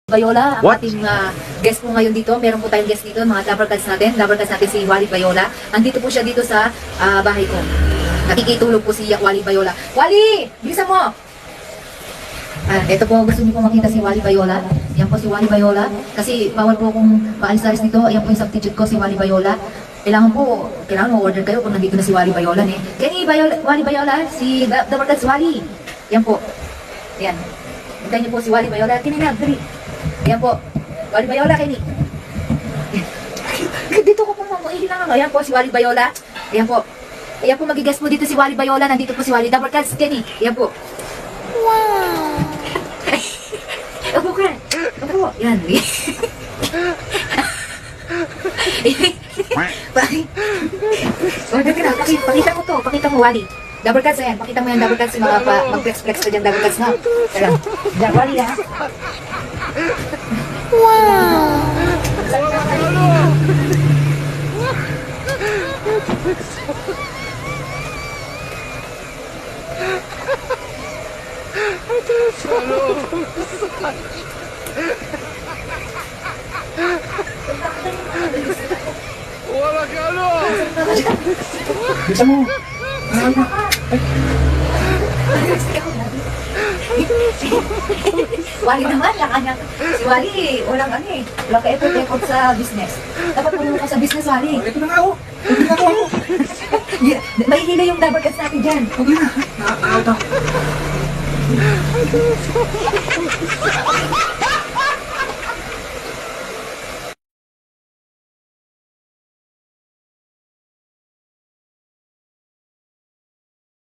Bayola, ang What? ating guest po ngayon dito. Meron po tayong guest dito, mga lover cards natin. Lover cards natin si Wally Bayola. Andito po siya dito sa bahay ko. Nakikitulog po si Wally Bayola. Wally! Bilisan mo! Ito po, gusto niyo po makita si Wally Bayola. Yan po si Wally Bayola. Kasi bawal po akong maalis-alis dito. Yan po yung substitute ko, si Wally Bayola. Kailangan mo order kayo kung nandito na si Wally Bayola. Kenny, Wally Bayola, si lover cards Wally. Yan po. Yan. Hintayin niyo po si Wally Bayola. Kininag, dali. Ayan po. Wally Bayola, Kenny. Dito ko po mahihilangan. Ayan po si Wally Bayola. Ayan po. Ayan po, magigest po dito si Wally Bayola. Nandito po si Wally. Double cards, Kenny. Ayan po. Wow! Ako ka. Ako po. Yan. Order ka na. Pakita mo to. Pakita mo, Wally. Double cards, ayan. Pakita mo yan, double cards. Mag-flex-flex ka dyan, double cards na. Tara. Diyan, Wally, ha? Wow! Wala ka ano! Bisa mo. Wally naman, si Wally, walang walang ka-effort sa business. Dapat pumunta ka sa business, Wally. Ito na nga ako. Ito na ako. May hila yung double cards natin dyan. Huwag na. Nakakauta.